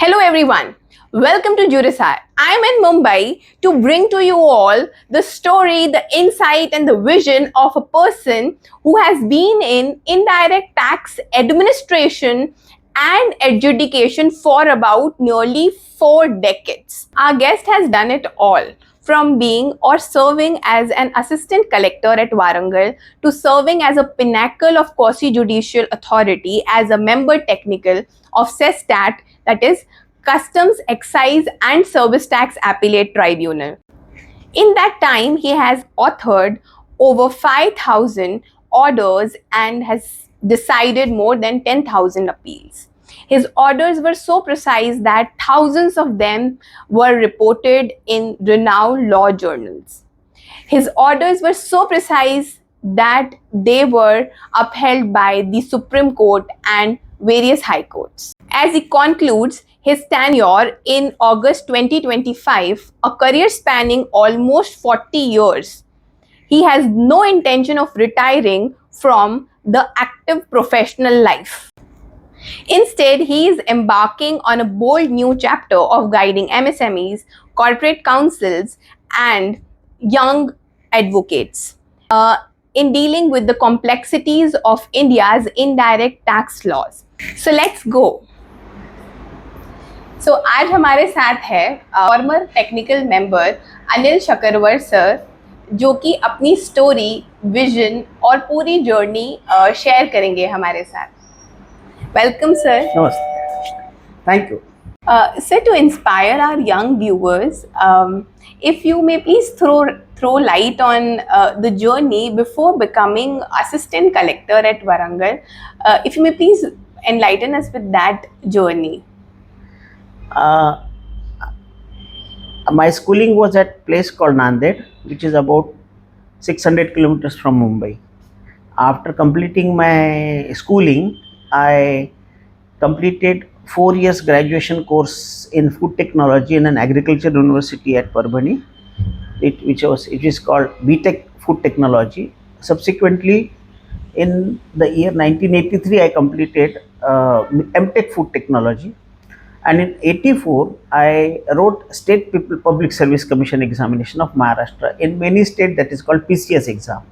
Hello everyone, welcome to Juris. I am in Mumbai to bring to you all the story, the insight and the vision of a person who has been in indirect tax administration and adjudication for about nearly 4 decades. Our guest has done it all, from being or serving as an assistant collector at Warangal to serving as a pinnacle of quasi-judicial authority as a member technical of CESTAT, that is Customs, Excise and Service Tax Appellate Tribunal. In that time, he has authored over 5,000 orders and has decided more than 10,000 appeals. His orders were so precise that thousands of them were reported in renowned law journals. His orders were so precise that they were upheld by the Supreme Court and various high courts. As he concludes his tenure in August 2025, a career spanning almost 40 years, he has no intention of retiring from the active professional life. Instead, he is embarking on a bold new chapter of guiding MSMEs, corporate councils, and young advocates in dealing with the complexities of India's indirect tax laws. So let's go. So आज हमारे साथ है former technical member Anil Shakkarwar sir, जो कि अपनी story, vision और पूरी journey share करेंगे हमारे साथ. Welcome, sir. Namaste. Thank you. Sir, to inspire our young viewers, if you may please throw light on the journey before becoming assistant collector at Warangal. If you may please enlighten us with that journey. My schooling was at a place called Nanded, which is about 600 kilometers from Mumbai. After completing my schooling, I completed 4 years graduation course in food technology in an agriculture university at Parbhani, which is called BTech Food Technology. Subsequently, in the year 1983, I completed MTech Food Technology. And in 84, I wrote State Public Service Commission examination of Maharashtra. In many states, that is called PCS exam.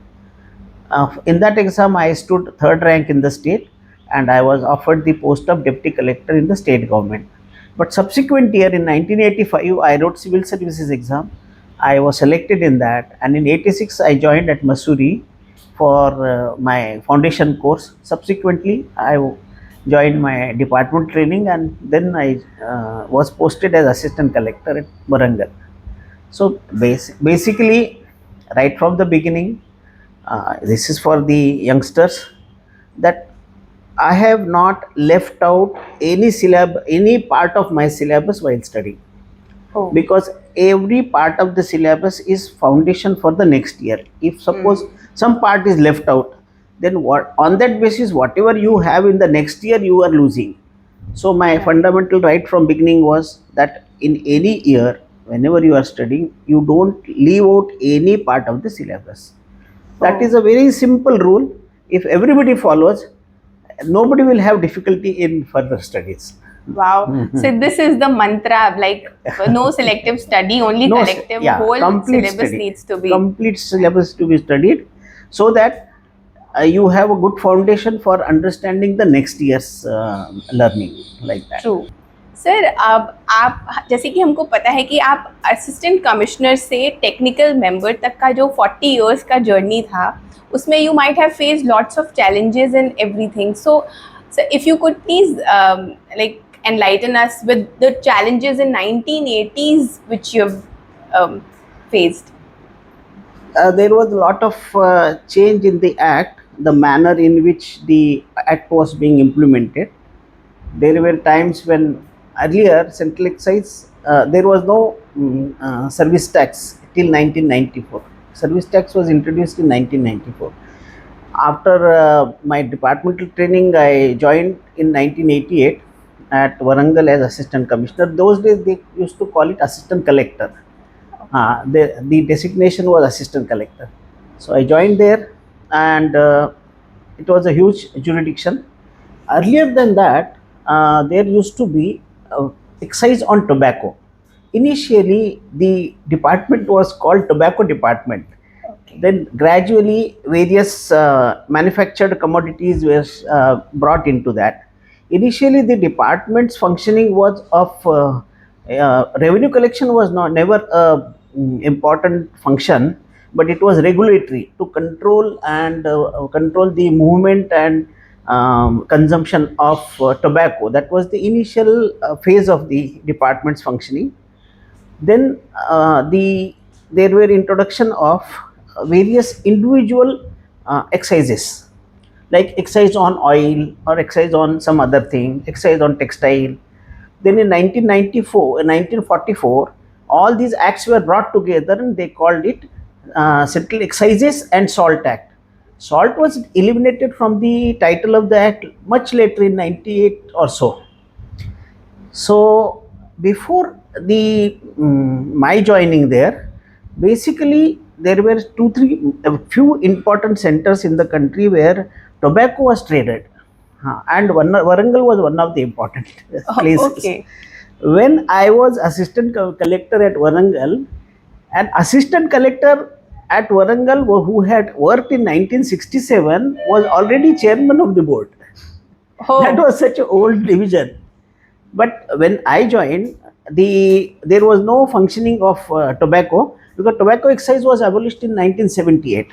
In that exam, I stood third rank in the state, and I was offered the post of deputy collector in the state government. But subsequent year in 1985, I wrote civil services exam. I was selected in that, and in 86, I joined at Mussoorie for my foundation course. Subsequently, I joined my department training, and then I was posted as assistant collector at Warangal. So basically, right from the beginning, this is for the youngsters, that I have not left out any part of my syllabus while studying. Oh. Because every part of the syllabus is foundation for the next year. If suppose some part is left out, then on that basis, whatever you have in the next year, you are losing. So my fundamental right from beginning was that in any year, whenever you are studying, you don't leave out any part of the syllabus. That is a very simple rule. If everybody follows, nobody will have difficulty in further studies. Wow. So this is the mantra, like no selective study, only collective. Whole syllabus needs to be. Complete syllabus to be studied, so that you have a good foundation for understanding the next year's learning, like that. True. Sir, अब आप, जैसे कि हमको पता है कि आप assistant commissioner से टेक्निकल मेंबर तक का जो 40 इयर्स का जर्नी था, उसमें you might have face lots of challenges in everything. So if you could please like enlighten us with the challenges in 1980s which you've faced. There was a lot of change in the act, the manner in which the act was being implemented. There were times when earlier central excise, there was no service tax till 1994. Service tax was introduced in 1994. After my departmental training, I joined in 1988 at Warangal as assistant commissioner. Those days they used to call it assistant collector. The designation was assistant collector. So I joined there, and it was a huge jurisdiction. Earlier than that, there used to be excise on tobacco. Initially, the department was called Tobacco Department. Okay. Then gradually, various manufactured commodities were brought into that. Initially, the department's functioning was of revenue collection was not never a important function, but it was regulatory to control and control the movement and consumption of tobacco. That was the initial phase of the department's functioning. Then there were introduction of various individual excises, like excise on oil or excise on some other thing, excise on textile. Then in 1994, 1944, all these acts were brought together and they called it Central Excises and Salt Act. Salt was eliminated from the title of the act much later in 98 or so. So before the my joining there, basically there were a few important centers in the country where tobacco was traded. And Warangal was one of the important places. Okay. When I was assistant collector at Warangal, an assistant collector at Warangal who had worked in 1967 was already chairman of the board. Oh. That was such an old division. But when I joined, there was no functioning of tobacco, because tobacco excise was abolished in 1978.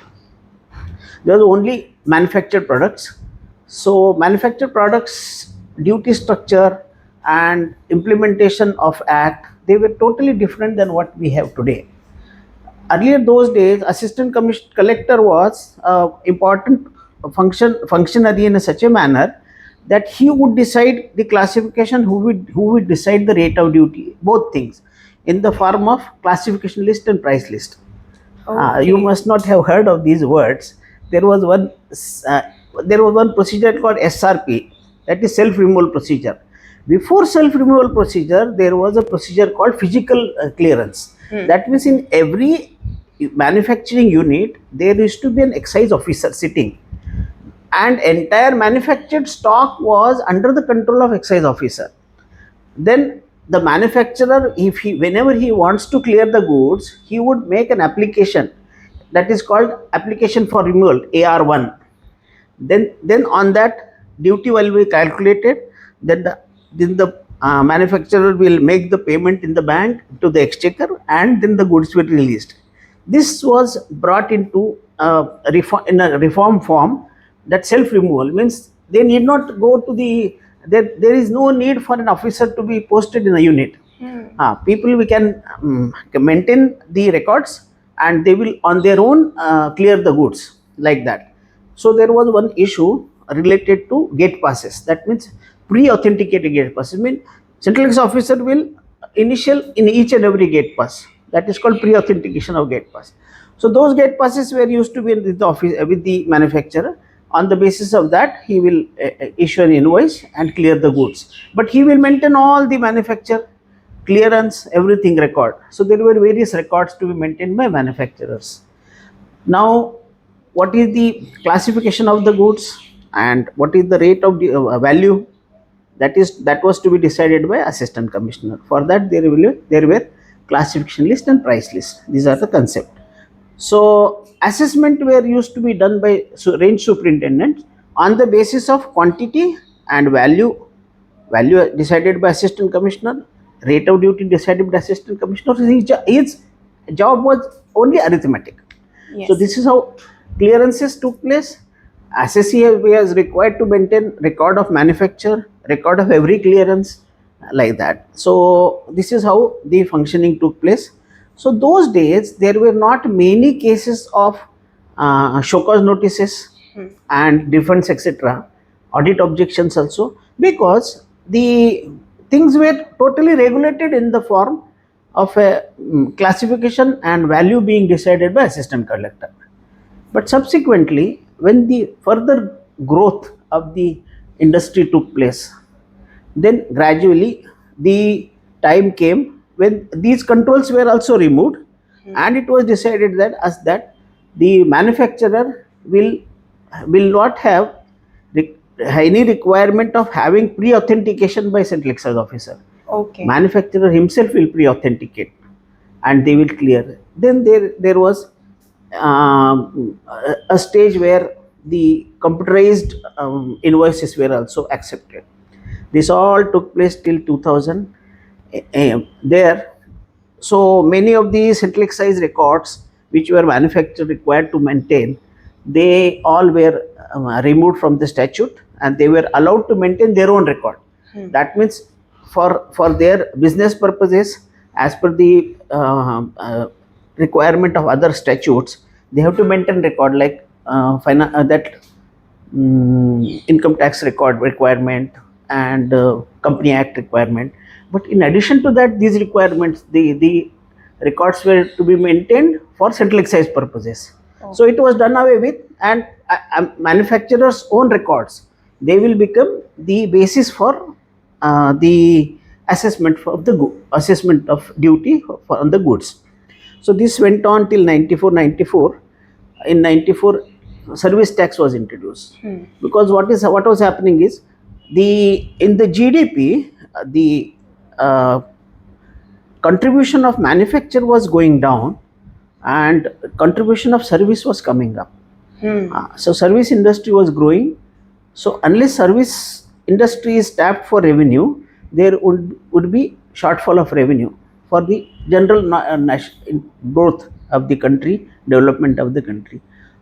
There was only manufactured products. So manufactured products, duty structure and implementation of act, they were totally different than what we have today. Earlier those days, assistant collector was important functionary in such a manner that he would decide the classification, who would decide the rate of duty, both things, in the form of classification list and price list. You must not have heard of these words. There was one uh, procedure called SRP, that is self removal procedure. Before self removal procedure, there was a procedure called physical clearance. That means in every manufacturing unit there used to be an excise officer sitting, and entire manufactured stock was under the control of excise officer. Then the manufacturer, if he whenever he wants to clear the goods, he would make an application, that is called application for removal, AR1. Then on that, duty will be calculated. Then the manufacturer will make the payment in the bank to the exchequer, and then the goods were released. This was brought into in a reform form, that self removal means they need not go to there is no need for an officer to be posted in a unit. People, we can maintain the records, and they will on their own clear the goods, like that. So there was one issue related to gate passes. That means pre-authenticated gate passes. Mean central excise officer will initial in each and every gate pass. That is called pre-authentication of gate pass. So those gate passes were used to be with the office with the manufacturer. On the basis of that, he will issue an invoice and clear the goods. But he will maintain all the manufacture, clearance, everything record. So there were various records to be maintained by manufacturers. Now, what is the classification of the goods and what is the rate of the value? That was to be decided by assistant commissioner. For that, there were classification list and price list. These are the concept. So assessment were used to be done by range superintendents on the basis of quantity and value. Value decided by assistant commissioner, rate of duty decided by assistant commissioner. His job was only arithmetic. Yes. So this is how clearances took place. Assessee was required to maintain record of manufacture, record of every clearance, like that. So this is how the functioning took place. So those days there were not many cases of show cause notices and defense, etc., audit objections also, because the things were totally regulated in the form of a classification and value being decided by assistant collector. But subsequently, when the further growth of the industry took place, then gradually the time came when these controls were also removed, and it was decided that the manufacturer will not have any requirement of having pre-authentication by central excise officer. Okay. Manufacturer himself will pre-authenticate and they will clear. Then there was a stage where the computerized invoices were also accepted. This all took place till 2000. There, so many of the central excise records which were manufacturer required to maintain, they all were removed from the statute and they were allowed to maintain their own record. That means for their business purposes, as per the requirement of other statutes, they have to maintain record like that income tax record requirement and company act requirement. But in addition to that, these requirements, the records were to be maintained for central excise purposes. So it was done away with, and manufacturers own records, they will become the basis for the assessment of the assessment of duty on the goods. So this went on till 94. In 94, service tax was introduced. Because what was happening is, in the GDP, the contribution of manufacture was going down and contribution of service was coming up. So service industry was growing. So unless service industry is tapped for revenue, there would be shortfall of revenue for the general growth of the country, development of the country.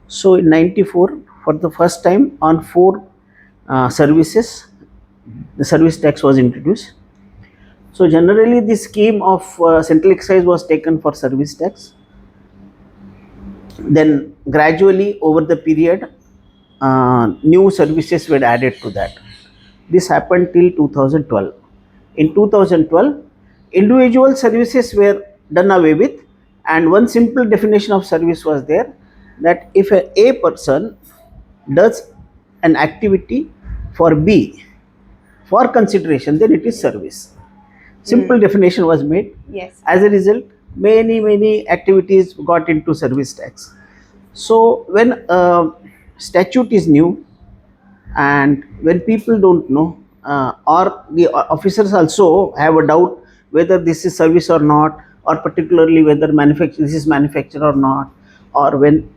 So in 94, for the first time on 4 services, the service tax was introduced. So generally the scheme of central excise was taken for service tax. Then gradually over the period, new services were added to that. This happened till 2012. In 2012, individual services were done away with, and one simple definition of service was there, that if a person does an activity for B for consideration, then it is service. Simple definition was made. Yes. As a result, many activities got into service tax. So when statute is new and when people don't know, or the officers also have a doubt whether this is service or not, or particularly whether this is manufacture or not, or when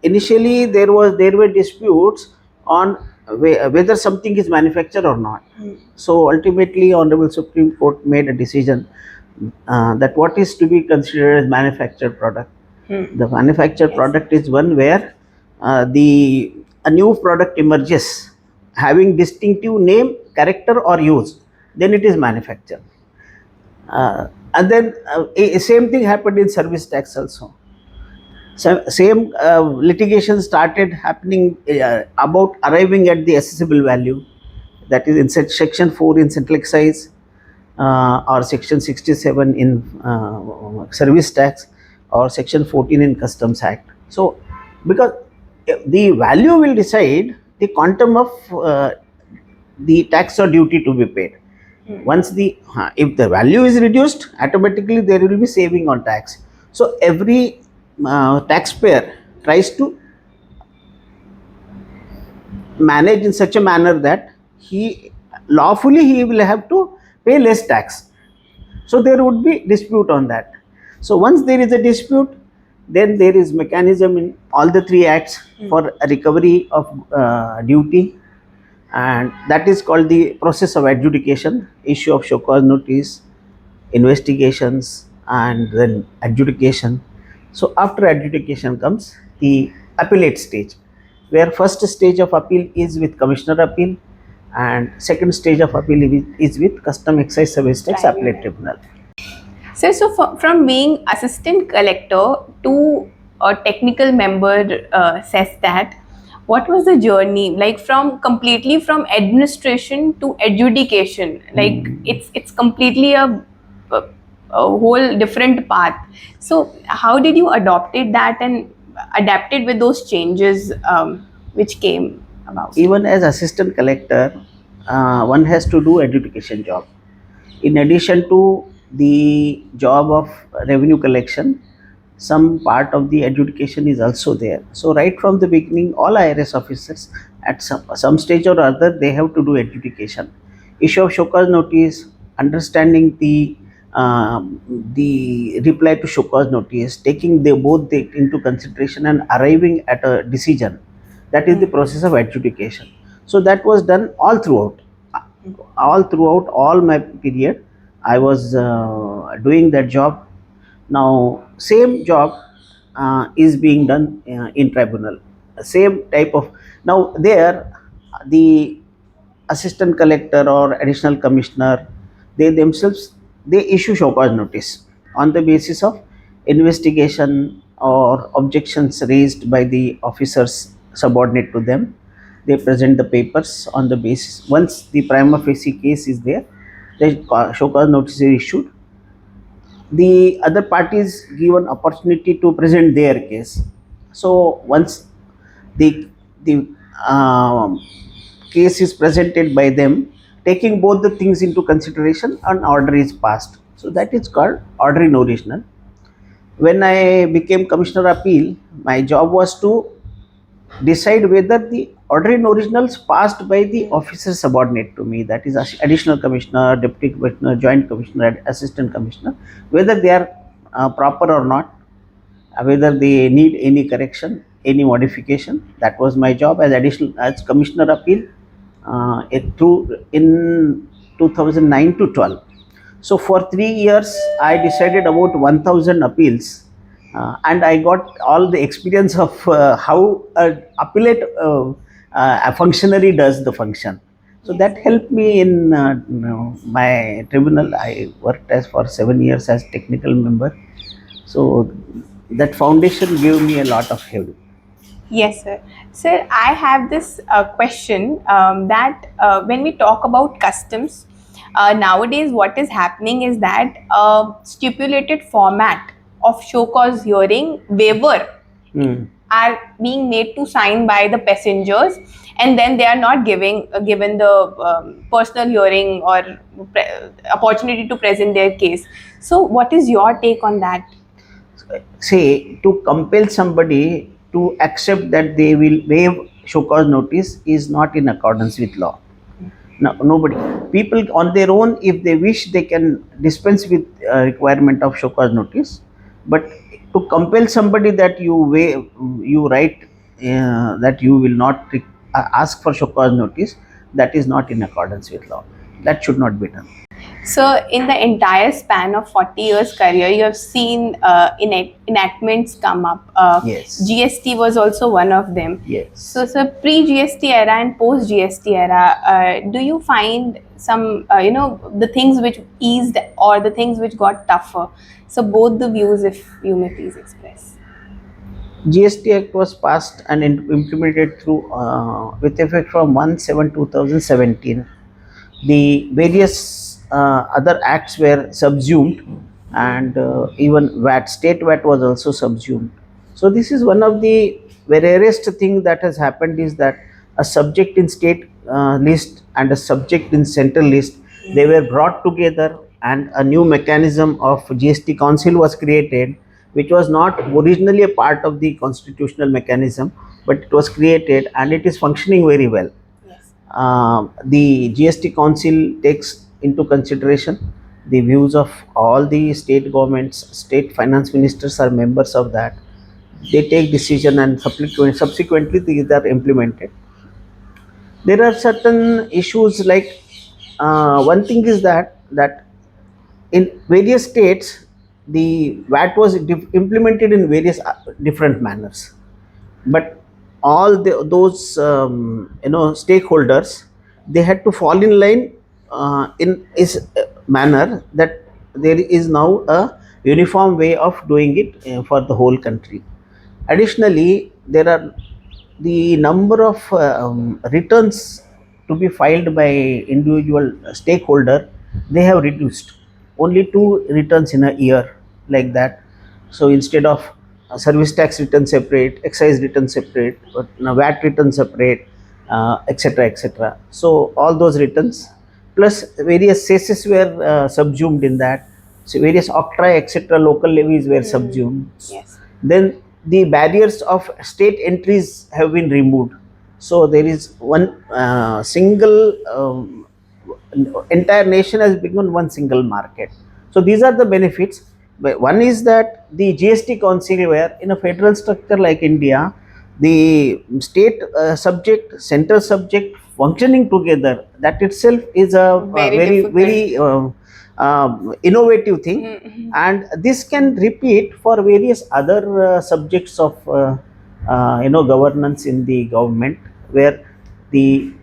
initially there were disputes on whether something is manufactured or not. So ultimately Honorable Supreme Court made a decision that what is to be considered as manufactured product. The manufactured product is one where a new product emerges having distinctive name, character or use, then it is manufactured. And then same thing happened in service tax also. So same litigation started happening about arriving at the assessable value, that is in section 4 in central excise or section 67 in service tax or section 14 in customs act. So because the value will decide the quantum of the tax or duty to be paid. Once if the value is reduced, automatically there will be saving on tax. So every taxpayer tries to manage in such a manner that he will have to pay less tax. So there would be dispute on that. So once there is a dispute, then there is mechanism in all the 3 acts for a recovery of duty, and that is called the process of adjudication, issue of show cause notice, investigations, and then adjudication. So after adjudication comes the appellate stage, where first stage of appeal is with commissioner appeal and second stage of appeal is with custom excise service tax appellate tribunal. So from being assistant collector to a technical member, CESTAT, what was the journey like completely from administration to adjudication? Like it's completely a whole different path. So how did you adopted that and adapted with those changes which came about? Even as assistant collector, one has to do adjudication job. In addition to the job of revenue collection, some part of the adjudication is also there. So right from the beginning, all IRS officers at some stage or other, they have to do adjudication. Issue of show cause notice, understanding the reply to show cause notice, taking both into consideration and arriving at a decision. That is the process of adjudication. So that was done all throughout all my period. I was doing that job. Now same job is being done in tribunal, same type of. Now there, the assistant collector or additional commissioner, they themselves, they issue show cause notice on the basis of investigation or objections raised by the officers subordinate to them. They present the papers on the basis. Once the prima facie case is there, the show cause notice is issued. The other parties given opportunity to present their case. So once the case is presented by them, taking both the things into consideration, an order is passed. So that is called order in original. When I became commissioner appeal, my job was to decide whether the order in originals passed by the officer subordinate to me, that is additional commissioner, deputy commissioner, joint commissioner, and assistant commissioner, whether they are proper or not, whether they need any correction, any modification. That was my job as commissioner appeal in 2009 to 12. So for 3 years, I decided about 1,000 appeals, and I got all the experience of how a appellate a functionary does the function. So that helped me in my tribunal. I worked as for 7 years as technical member. So that foundation gave me a lot of help. Yes, sir. Sir, I have this question that when we talk about customs, nowadays what is happening is that stipulated format of show cause hearing waiver are being made to sign by the passengers, and then they are not given the personal hearing or opportunity to present their case. So, what is your take on that? Say, to compel somebody to accept that they will waive show cause notice is not in accordance with law. No, nobody. People on their own, if they wish, they can dispense with requirement of show cause notice. But to compel somebody that you write that you will not ask for show cause notice, that is not in accordance with law. That should not be done. So, in the entire span of 40 years career, you have seen enactments come up. Yes. GST was also one of them. Yes. So, pre-GST era and post-GST era, do you find some, the things which eased or the things which got tougher? So, both the views, if you may please express. GST Act was passed and implemented through with effect from 1/7/2017. The various other acts were subsumed, and even state VAT was also subsumed. So this is one of the rarest thing that has happened, is that a subject in state list and a subject in central list, they were brought together, and a new mechanism of GST Council was created, which was not originally a part of the constitutional mechanism, but it was created and it is functioning very well. The GST Council takes into consideration the views of all the state governments. State finance ministers are members of that. They take decision, and subsequently these are implemented. There are certain issues like one thing is that in various states the VAT was implemented in various different manners, but all those stakeholders, they had to fall in line in is manner that there is now a uniform way of doing it for the whole country. Additionally, there are the number of returns to be filed by individual stakeholder, they have reduced. Only 2 returns in a year, like that. So instead of service tax return separate, excise return separate, but now VAT return separate, etc., etc. So all those returns plus various cesses were subsumed in that. So various octroi, etc., local levies were subsumed. Yes. Then the barriers of state entries have been removed. So there is one single entire nation has become one single market. So these are the benefits. But one is that the GST Council, where in a federal structure like India, the state subject, center subject functioning together, that itself is a Very very difficult. very innovative thing. Mhm. And this can repeat for various other subjects of governance in the government, where the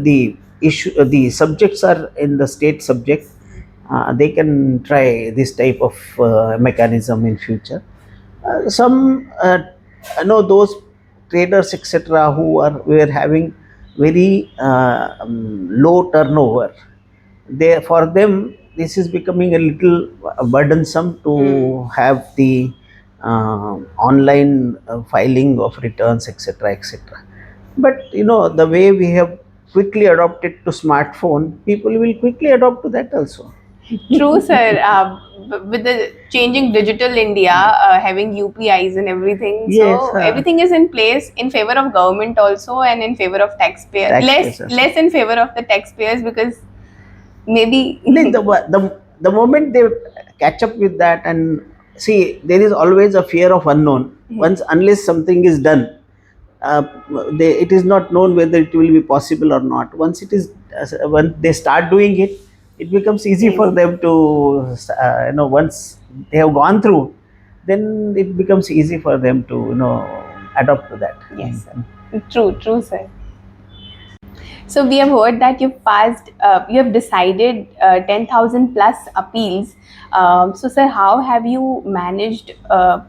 the issue the subjects are in the state subject. They can try this type of mechanism in future. Some those traders etc who were having very low turnover, they, for them this is becoming a little burdensome to have the online filing of returns etc etc. But the way we have quickly adopted to smartphone, people will quickly adopt to that also. True, sir. With the changing digital India, having UPIs and everything, Yes, so everything is in place in favor of government also, and in favor of taxpayer. taxpayers also. Less in favor of the taxpayers, because maybe The moment they catch up with that, and see, there is always a fear of unknown. Once, unless something is done, uh, it is not known whether it will be possible or not. Once it is, when they start doing it, it becomes easy for them to, once they have gone through, then it becomes easy for them to, adopt to that. Yes, sir. True, sir. So we have heard that you have decided 10,000 plus appeals. So, sir, how have you managed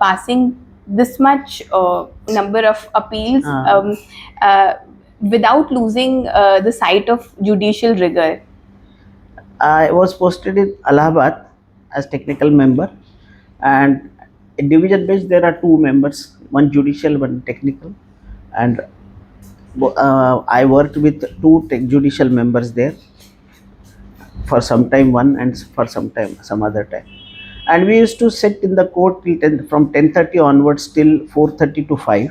passing this much number of appeals without losing the sight of judicial rigor? I was posted in Allahabad as technical member, and in division bench there are two members, one judicial, one technical, and I worked with two judicial members there for some time, one, and for some time some other time. And we used to sit in the court till from 10:30 onwards till 4:30 to 5.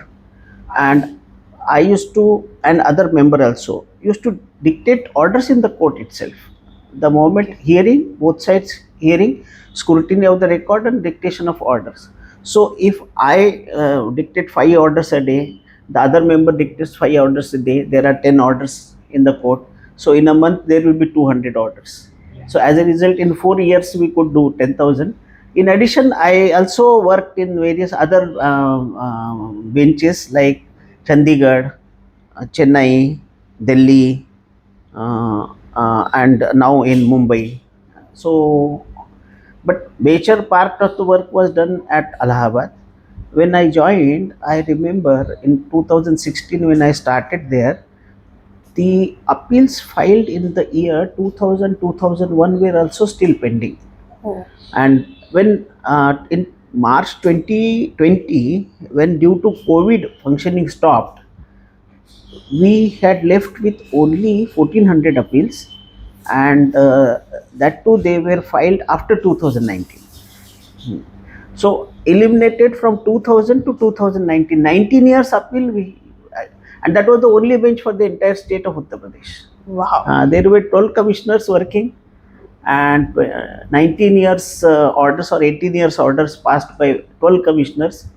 And I used to, and other member also used to dictate orders in the court itself. The moment hearing, both sides hearing, scrutiny of the record and dictation of orders. So if I dictate 5 orders a day, the other member dictates 5 orders a day. There are 10 orders in the court. So in a month there will be 200 orders. So as a result, in 4 years we could do 10,000. In addition, I also worked in various other benches like Chandigarh, Chennai, Delhi, and now in Mumbai. So, but major part of the work was done at Allahabad. When I joined, I remember in 2016 when I started there, the appeals filed in the year 2000 2001 were also still pending. Oh. And when in March 2020, when due to COVID functioning stopped, we had left with only 1400 appeals, and that too they were filed after 2019. So eliminated from 2000 to 2019, 19 years appeal and that was the only bench for the entire state of Uttar Pradesh. Wow. There were 12 commissioners working, and 19 years orders or 18 years orders passed by 12 commissioners.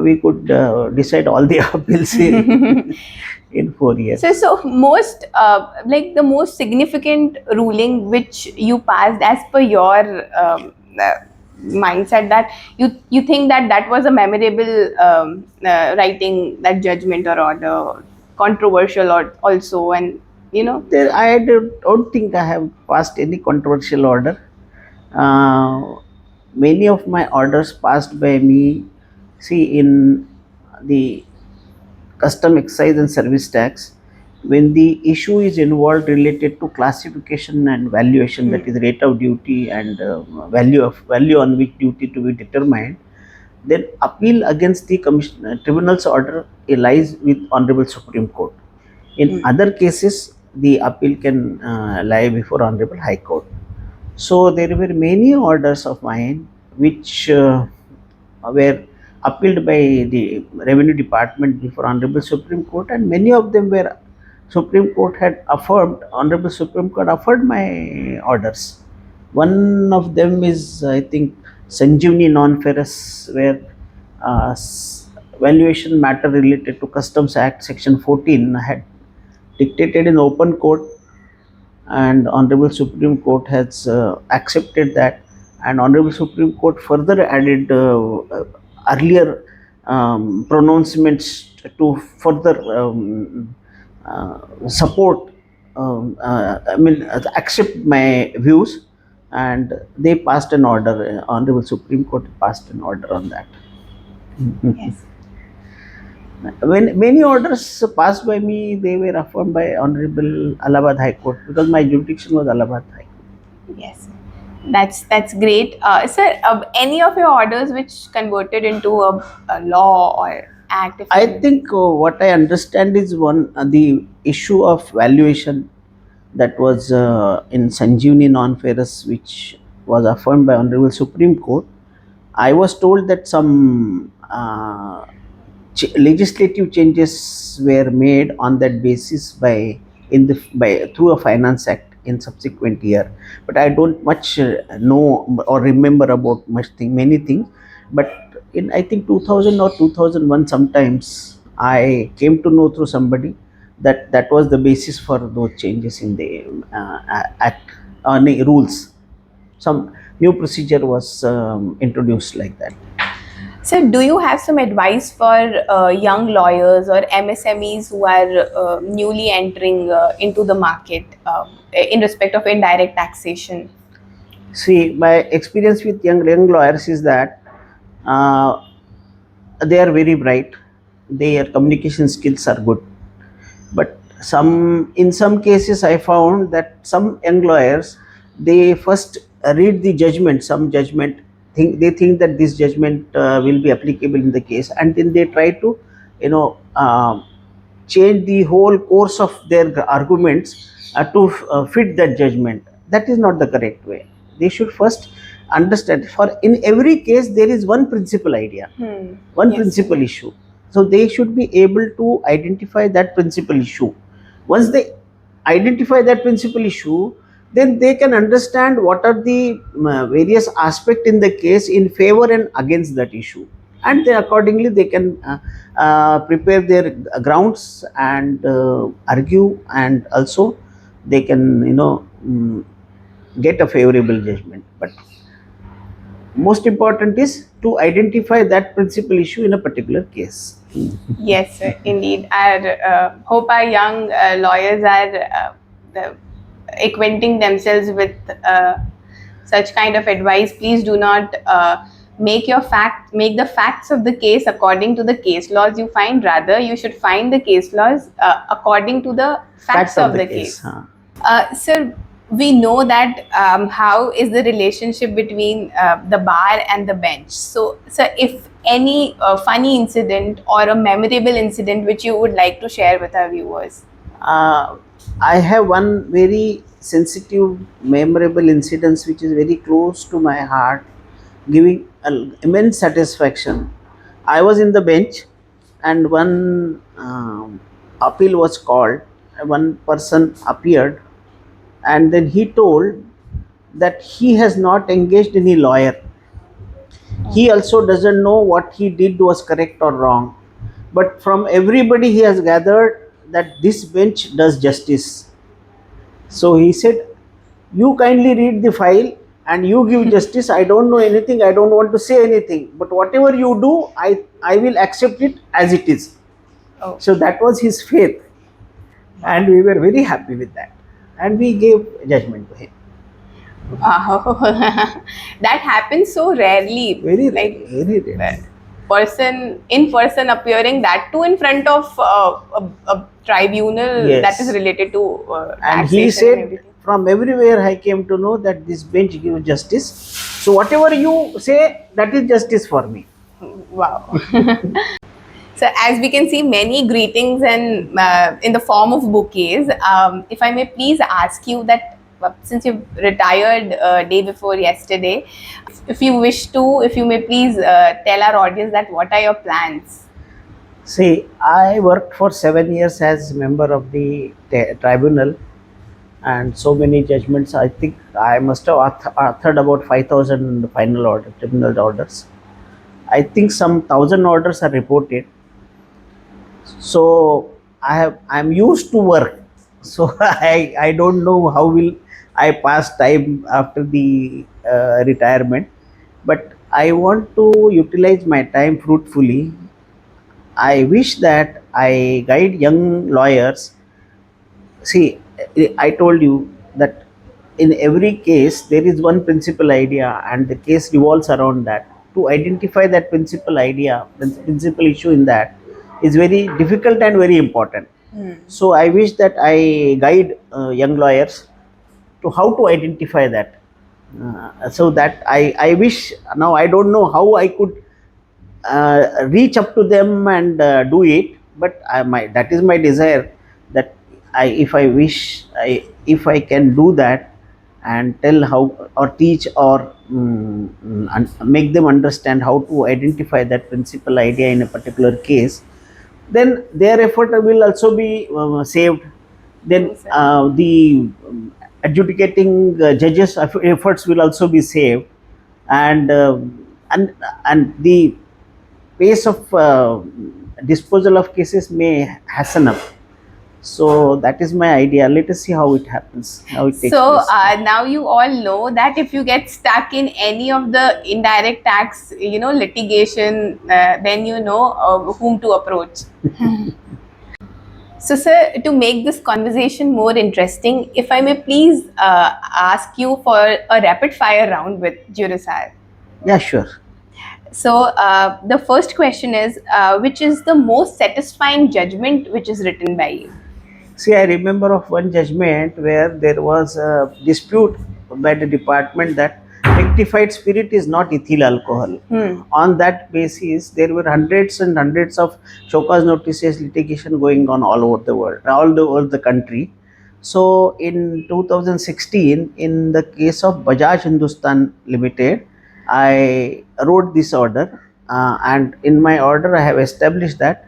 We could decide all the appeals in 4 years. So most like the most significant ruling which you passed as per your mindset, that you think that was a memorable writing, that judgment or order, controversial or also, and I don't think I have passed any controversial order. Many of my orders passed by me, see, in the custom, excise and service tax, when the issue is involved related to classification and valuation, that is rate of duty and value on which duty to be determined, then appeal against the tribunal's order lies with Honorable Supreme Court. In other cases, the appeal can lie before Honorable High Court. So there were many orders of mine which were appealed by the Revenue Department before Honorable Supreme Court, and many of them were Supreme Court had affirmed, Honorable Supreme Court affirmed my orders. One of them is, I think, Sanjeevani non-ferrous, where valuation matter related to Customs Act Section 14 had dictated in open court, and Honorable Supreme Court has accepted that, and Honorable Supreme Court further added earlier pronouncements to further support, accept my views, and they passed an order. Honorable Supreme Court passed an order on that. Yes. When many orders passed by me, they were affirmed by Honorable Allahabad High Court, because my jurisdiction was Allahabad High Court. Yes, that's great. Sir, any of your orders which converted into a law or act? If I you- think what I understand is one the issue of valuation that was in Sanjeevani non-ferrous, which was affirmed by Honorable Supreme Court. I was told that some legislative changes were made on that basis by through a finance act in subsequent year, but I don't much know or remember about many things. But in, I think, 2000 or 2001, sometimes I came to know through somebody that that was the basis for those changes in the act, rules. Some new procedure was introduced like that. Sir, do you have some advice for young lawyers or MSMEs who are newly entering into the market in respect of indirect taxation? See, my experience with young lawyers is that uh, they are very bright. Their communication skills are good, but in some cases I found that some young lawyers, they first read the judgment, some judgment, they think that this judgment will be applicable in the case, and then they try to, you know, change the whole course of their arguments to fit that judgment. That is not the correct way. They should first understand, for in every case there is one principal idea, one Yes. principal issue. So they should be able to identify that principal issue. Once they identify that principal issue, then they can understand what are the various aspects in the case in favor and against that issue, and then accordingly they can prepare their grounds and argue, and also they can, get a favorable judgment. But most important is to identify that principal issue in a particular case. Yes, sir, indeed. I hope our young lawyers are acquainting themselves with such kind of advice. Please do not make the facts of the case according to the case laws you find. Rather, you should find the case laws according to the facts of the case. Sir, we know that how is the relationship between the bar and the bench. So, sir, if any funny incident or a memorable incident which you would like to share with our viewers. I have one very sensitive, memorable incident which is very close to my heart, giving immense satisfaction. I was in the bench, and one appeal was called. One person appeared, and then he told that he has not engaged any lawyer. He also doesn't know what he did was correct or wrong, but from everybody he has gathered that this bench does justice. So he said, you kindly read the file and you give justice. I don't know anything, I don't want to say anything, but whatever you do, I will accept it as it is. Oh. So that was his faith, and we were very happy with that, and we gave judgment to him. Wow, that happens so rarely. Very like very rare. person in person appearing, that too in front of a tribunal Yes. that is related to And taxation he said, everything. from everywhere I came to know that this bench gives justice. So whatever you say, that is justice for me. Wow. So as we can see, many greetings and in the form of bouquets. If I may please ask you that since you've retired day before yesterday, if you wish to, if you may please tell our audience that what are your plans? See, I worked for 7 years as member of the tribunal, and so many judgments. I think I must have authored about 5,000 final order tribunal orders. I think some 1,000 orders are reported. So I'm used to work. So I don't know how will I pass time after the retirement, but I want to utilize my time fruitfully. I wish that I guide young lawyers. See, I told you that in every case there is one principal idea, and the case revolves around that. To identify that principal idea, principal issue in that is very difficult and very important. So I wish that I guide young lawyers to how to identify that. So that I wish, now I don't know how I could reach up to them and do it, but that is my desire, that if I wish, if I can do that and tell how, or teach, or make them understand how to identify that principal idea in a particular case, then their effort will also be saved. Then the adjudicating judges efforts will also be saved, and and and the pace of disposal of cases may hasten up. So that is my idea. Let us see how it happens, how it takes So place. now you all know that if you get stuck in any of the indirect tax, litigation, then you know whom to approach. So, sir, to make this conversation more interesting, if I may please ask you for a rapid fire round with Juris. Yeah, sure. So, the first question is, which is the most satisfying judgment which is written by you? See, I remember of one judgment where there was a dispute by the department that rectified spirit is not ethyl alcohol. On that basis, there were hundreds and hundreds of show cause notices, litigation going on all over the world, all over the country. So, in 2016, in the case of Bajaj Hindustan Limited, I wrote this order, and in my order, I have established that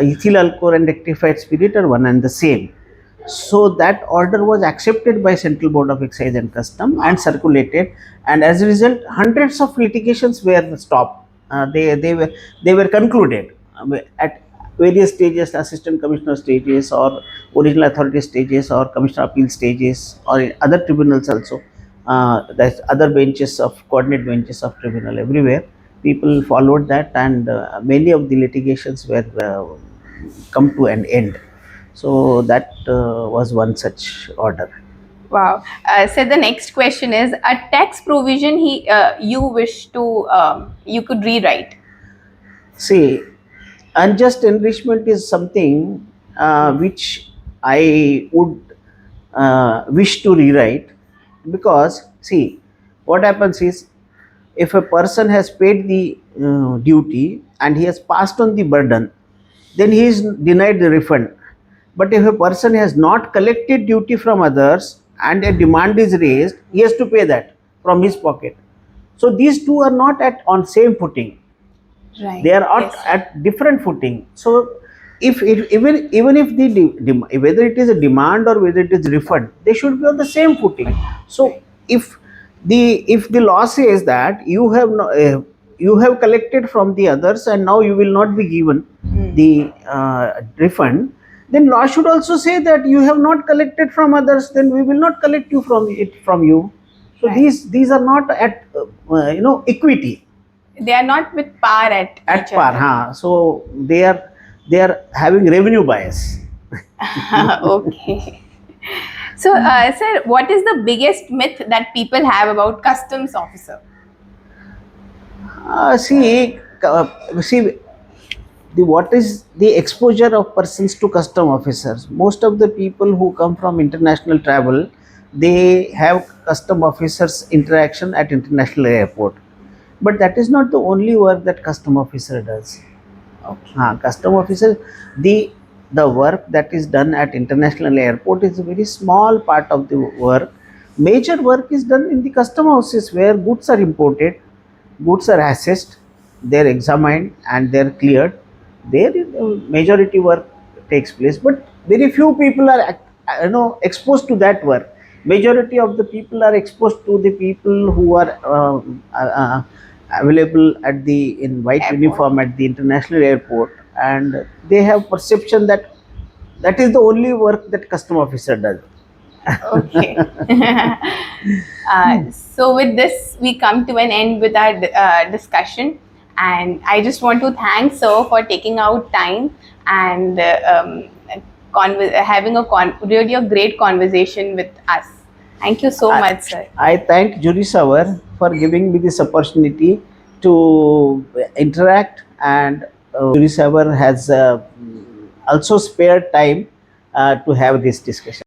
ethyl alcohol and rectified spirit are one and the same. So that order was accepted by Central Board of Excise and Custom and circulated, and as a result, hundreds of litigations were stopped. They were concluded at various stages, assistant commissioner stages, or original authority stages, or commissioner appeal stages, or in other tribunals also. There's other benches of coordinate benches of tribunal everywhere. People followed that, and many of the litigations were come to an end. So that was one such order. Wow. So the next question is a tax provision you wish to you could rewrite. See, unjust enrichment is something which I would wish to rewrite, because see, what happens is, if a person has paid the duty and he has passed on the burden, then he is denied the refund. But if a person has not collected duty from others and a demand is raised, he has to pay that from his pocket. So these two are not at on same footing. Right. They are at different footing. So if it, even if whether it is a demand or whether it is refund, they should be on the same footing. So if the law says that you have collected from the others and now you will not be given the refund, then law should also say that you have not collected from others, then we will not collect you from you. So these are not at equity. They are not with par at each par, other. So they are having revenue bias. Okay. So, sir, what is the biggest myth that people have about customs officer? See, what is the exposure of persons to custom officers? Most of the people who come from international travel, they have custom officers interaction at international airport. But that is not the only work that custom officer does. Okay. Custom officer, the work that is done at international airport is a very small part of the work. Major work is done in the custom houses, where goods are imported, goods are assessed, they are examined, and they are cleared. There majority work takes place, but very few people are exposed to that work. Majority of the people are exposed to the people who are available at the in white Airport. uniform at the international airport, and they have perception that that is the only work that custom officer does. Okay. So with this, we come to an end with our discussion, and I just want to thank sir for taking out time and having a really a great conversation with us. Thank you so I, much, sir. I thank Juris for giving me this opportunity to interact, and Juris has also spared time to have this discussion.